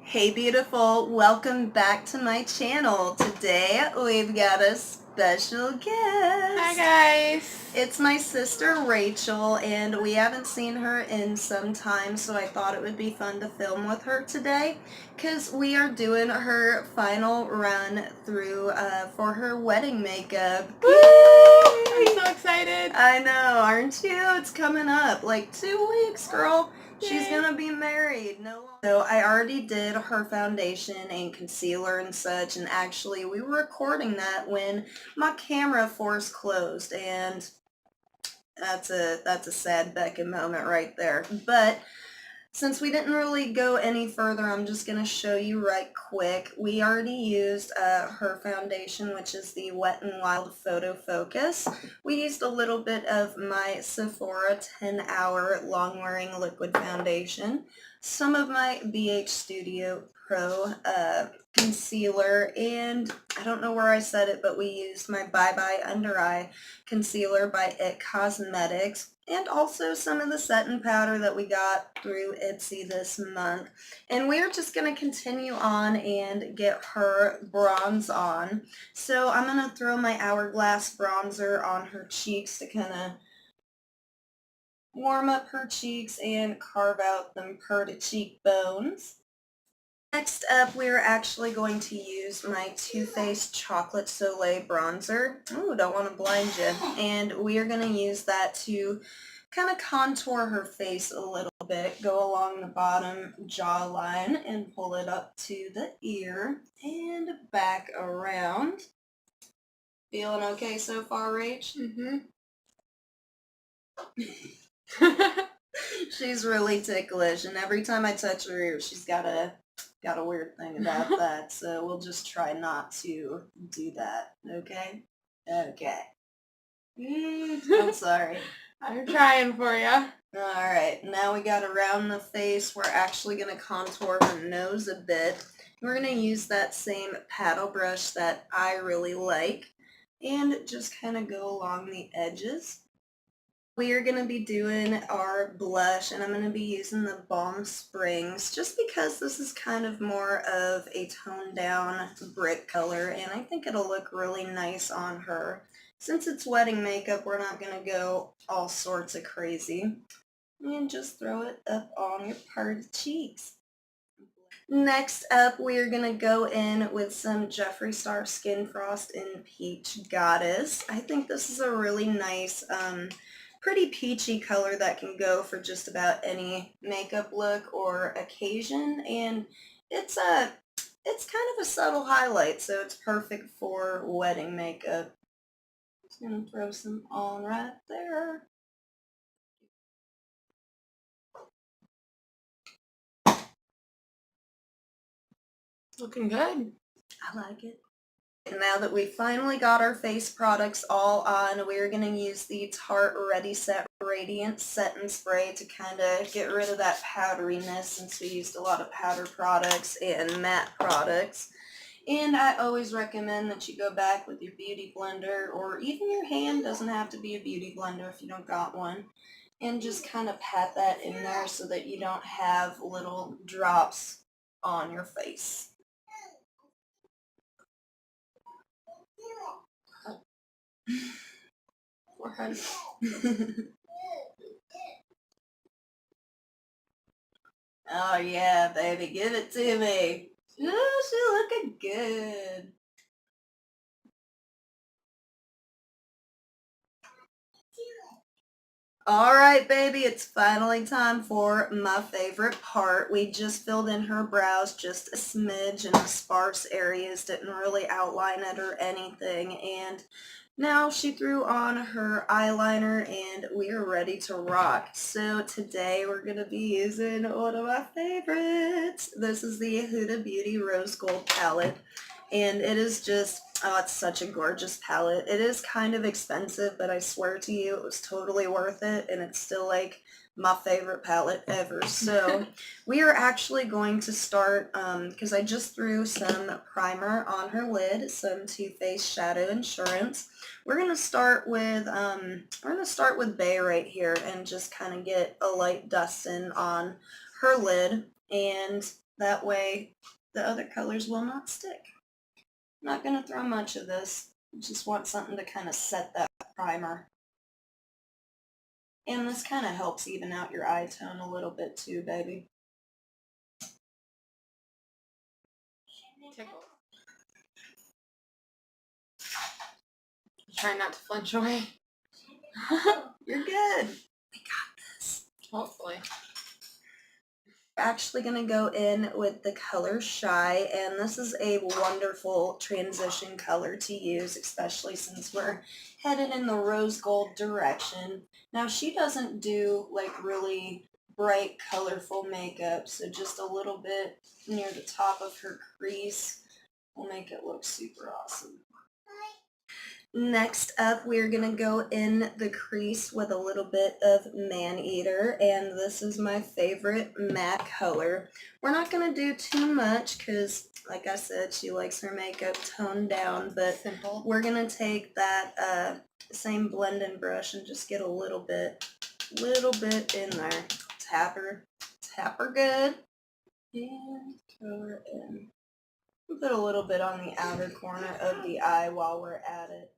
Hey beautiful, welcome back to my channel. Today we've got a special guest. Hi guys. It's my sister Rachel and we haven't seen her in some time, so I thought it would be fun to film with her today because we are doing her final run through for her wedding makeup. Woo! I'm so excited. I know, aren't you? It's coming up like 2 weeks, girl. She's Yay. gonna be married. No. So I already did her foundation and concealer and such, and actually we were recording that when my camera force closed, and that's a sad Becca moment right there. But since we didn't really go any further, I'm just going to show you right quick. We already used her foundation, which is the Wet n Wild Photo Focus. We used a little bit of my Sephora 10-Hour Long-Wearing Liquid Foundation, some of my BH Studio Pro concealer, and I don't know where I said it, but we used my Bye Bye Under Eye Concealer by IT Cosmetics, and also some of the setting powder that we got through Etsy this month. And we're just going to continue on and get her bronze on. So I'm going to throw my Hourglass bronzer on her cheeks to kind of warm up her cheeks and carve out them purty cheekbones. Next up, we're actually going to use my Too Faced Chocolate Soleil bronzer. Ooh, don't want to blind you. And we are going to use that to kind of contour her face a little bit, go along the bottom jawline and pull it up to the ear and back around. Feeling okay so far, Rach? She's really ticklish, and every time I touch her ear, she's got a weird thing about that, so we'll just try not to do that, okay? Okay. I'm sorry. I'm trying for you. Alright, now we got around the face. We're actually going to contour her nose a bit. We're going to use that same paddle brush that I really like and just kind of go along the edges. We are going to be doing our blush, and I'm going to be using the Balm Springs just because this is kind of more of a toned down brick color, and I think it'll look really nice on her. Since it's wedding makeup, we're not going to go all sorts of crazy. And just throw it up on your parted cheeks. Next up, we're going to go in with some Jeffree Star Skin Frost in Peach Goddess. I think this is a really nice, pretty peachy color that can go for just about any makeup look or occasion, and it's kind of a subtle highlight, so it's perfect for wedding makeup. Just gonna throw some on right there. Looking good. I like it. Now that we finally got our face products all on, we're going to use the Tarte Ready Set Radiant Setting Spray to kind of get rid of that powderiness, since we used a lot of powder products and matte products. And I always recommend that you go back with your beauty blender, or even your hand. Doesn't have to be a beauty blender if you don't got one. And just kind of pat that in there so that you don't have little drops on your face. Forehead. Oh yeah, baby, give it to me. Oh, she's looking good. Alright, baby, it's finally time for my favorite part. We just filled in her brows just a smidge in the sparse areas, didn't really outline it or anything, and now she threw on her eyeliner and we are ready to rock. So today we're going to be using one of my favorites. This is the Huda Beauty Rose Gold palette, and it is just, oh, it's such a gorgeous palette. It is kind of expensive, but I swear to you, it was totally worth it, and it's still like my favorite palette ever. So we are actually going to start, because I just threw some primer on her lid, some Too Faced Shadow Insurance. We're going to start with Bay right here and just kind of get a light dusting on her lid. And That way the other colors will not stick. I'm not going to throw much of this. Just want something to kind of set that primer. And this kind of helps even out your eye tone a little bit too, baby. Tickle. Try not to flinch away. You're good. We got this. Hopefully. We're actually going to go in with the color Shy, and this is a wonderful transition color to use, especially since we're headed in the rose gold direction. Now, she doesn't do like really bright, colorful makeup, so just a little bit near the top of her crease will make it look super awesome. Next up, we're going to go in the crease with a little bit of Maneater, and this is my favorite matte color. We're not going to do too much because, like I said, she likes her makeup toned down, but Simple. we're going to take that same blending brush and just get a little bit in there. Tap her good, and throw her in. Put a little bit on the outer corner of the eye while we're at it.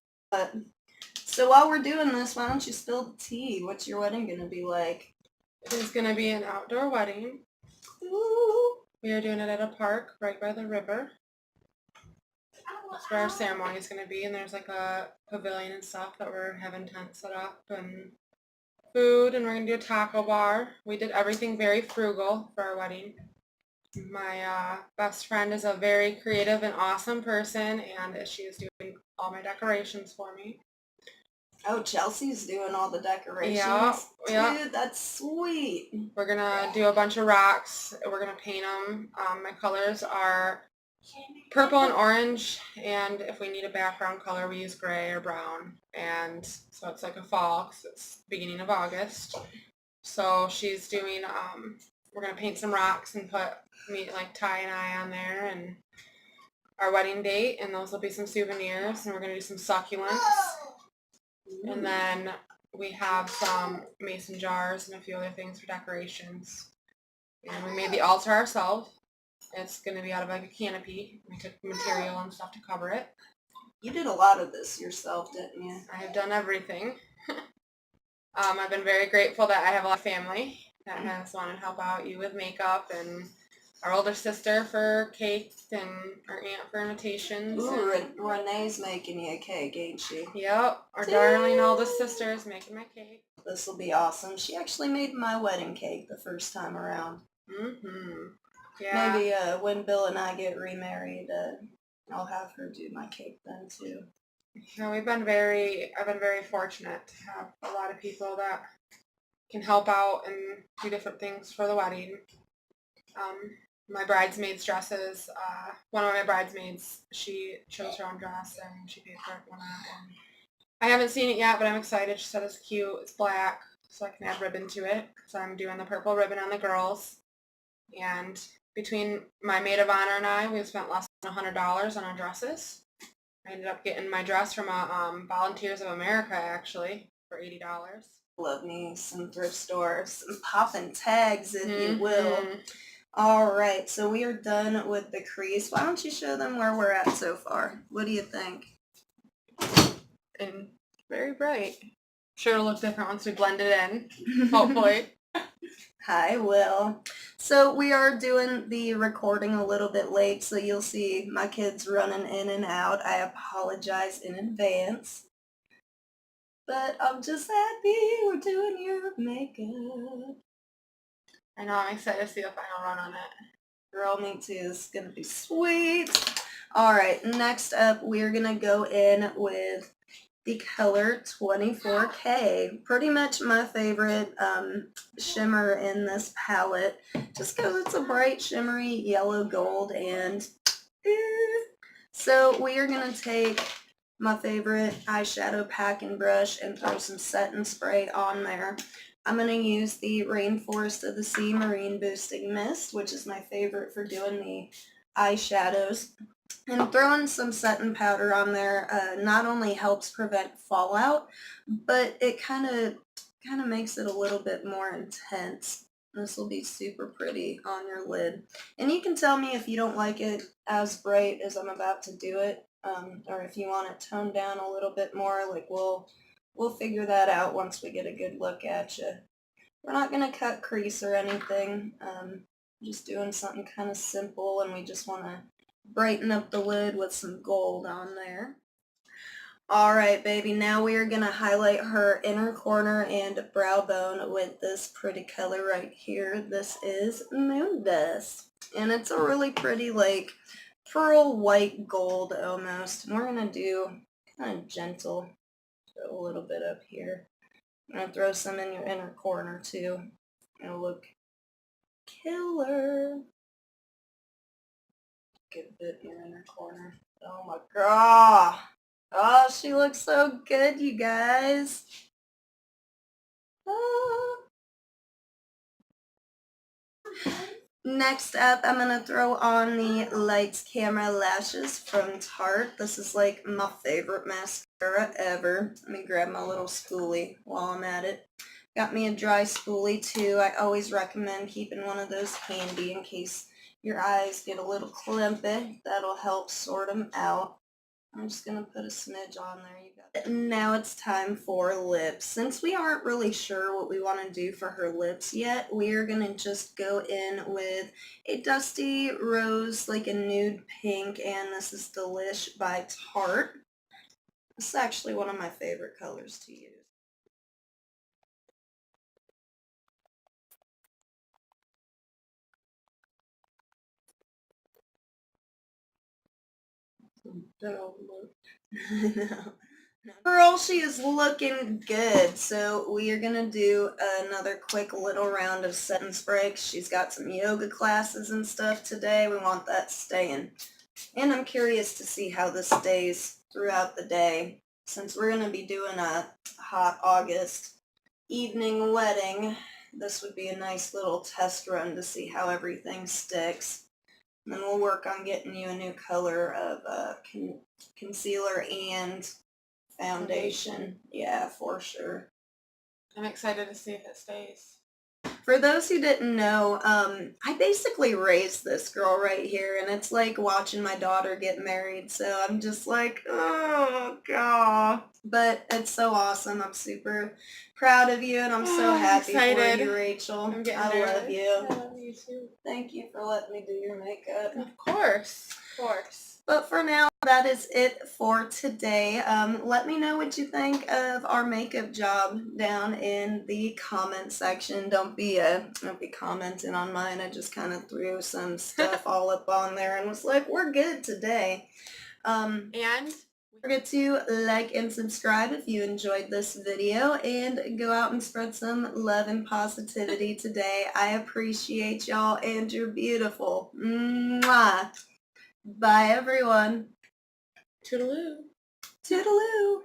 So while we're doing this, why don't you spill the tea? What's your wedding going to be like? It is going to be an outdoor wedding. Ooh. We are doing it at a park right by the river. That's where our ceremony is going to be, and there's like a pavilion and stuff that we're having tents set up and food, and we're going to do a taco bar. We did everything very frugal for our wedding. My best friend is a very creative and awesome person, and she is doing all my decorations for me. Oh, Chelsea's doing all the decorations. Yeah. Dude, that's sweet. We're going to do a bunch of rocks. We're going to paint them. My colors are purple and orange, and if we need a background color, we use gray or brown. And so it's like a fall because it's beginning of August. So she's doing, we're going to paint some rocks and put like Ty and I on there, and our wedding date, and those will be some souvenirs, and we're going to do some succulents. And then we have some mason jars and a few other things for decorations. And we made the altar ourselves. It's going to be out of like a canopy. We took material and stuff to cover it. You did a lot of this yourself, didn't you? I have done everything. I've been very grateful that I have a lot of family that has wanted to help out you with makeup, and our older sister for cake, and our aunt for invitations. Ooh, Renee's making you a cake, ain't she? Yep, our darling oldest sister is making my cake. This will be awesome. She actually made my wedding cake the first time around. Mm-hmm. Yeah. Maybe when Bill and I get remarried, I'll have her do my cake then too. Yeah, I've been very fortunate to have a lot of people that can help out and do different things for the wedding. My bridesmaids' dresses, one of my bridesmaids, she chose her own dress and she paid for it. I haven't seen it yet, but I'm excited. She said it's cute. It's black, so I can add ribbon to it. So I'm doing the purple ribbon on the girls. And between my maid of honor and I, we've spent less than $100 on our dresses. I ended up getting my dress from Volunteers of America, actually, for $80. Love me some thrift stores, some poppin' tags, if you will. All right, so we are done with the crease. Why don't you show them where we're at so far? What do you think? And very bright. Sure it'll look different once we blend it in, hopefully. Hi, Will. So we are doing the recording a little bit late, so you'll see my kids running in and out. I apologize in advance. But I'm just happy we're doing your makeup. I know, I'm excited to see the final run on it. Girl, me too. This is going to be sweet. All right, next up, we're going to go in with the color 24K. Pretty much my favorite shimmer in this palette, just because it's a bright, shimmery yellow gold. And so we are going to take my favorite eyeshadow packing brush and throw some setting spray on there. I'm going to use the Rainforest of the Sea Marine Boosting Mist, which is my favorite for doing the eyeshadows. And throwing some setting powder on there not only helps prevent fallout, but it kind of makes it a little bit more intense. This will be super pretty on your lid. And you can tell me if you don't like it as bright as I'm about to do it, or if you want it toned down a little bit more. Like we'll figure that out once we get a good look at you. We're not gonna cut crease or anything. Just doing something kind of simple, and we just want to brighten up the lid with some gold on there. Alright, baby, now we are going to highlight her inner corner and brow bone with this pretty color right here. This is Moon Dust. And it's a really pretty, like, pearl white gold almost. And we're going to do kind of gentle, throw a little bit up here. I'm going to throw some in your inner corner, too. It'll look killer. Good bit in your inner corner. Oh my god. Oh, she looks so good, you guys. Ah. Next up, I'm going to throw on the Lights Camera Lashes from Tarte. This is like my favorite mascara ever. Let me grab my little spoolie while I'm at it. Got me a dry spoolie too. I always recommend keeping one of those handy in case your eyes get a little clumpy. That'll help sort them out. I'm just going to put a smidge on there. You got it. Now it's time for lips. Since we aren't really sure what we want to do for her lips yet, we're going to just go in with a dusty rose, like a nude pink, and this is Delish by Tarte. This is actually one of my favorite colors to use. No. Girl, she is looking good. So we are going to do another quick little round of sentence breaks. She's got some yoga classes and stuff today. We want that staying. And I'm curious to see how this stays throughout the day. Since we're going to be doing a hot August evening wedding, this would be a nice little test run to see how everything sticks. And then we'll work on getting you a new color of concealer and foundation. Yeah, for sure. I'm excited to see if it stays. For those who didn't know, I basically raised this girl right here, and it's like watching my daughter get married, so I'm just like, oh, God. But it's so awesome. I'm super proud of you, and I'm so happy for you, Rachel. I'm getting I nervous. love you. I love you too. Thank you for letting me do your makeup. Of course. Of course. But for now, that is it for today. Let me know what you think of our makeup job down in the comment section. Don't be commenting on mine. I just kind of threw some stuff all up on there and was like, we're good today. And don't forget to like and subscribe if you enjoyed this video, and go out and spread some love and positivity today. I appreciate y'all, and you're beautiful. Mwah. Bye, everyone. toodaloo. Toodaloo.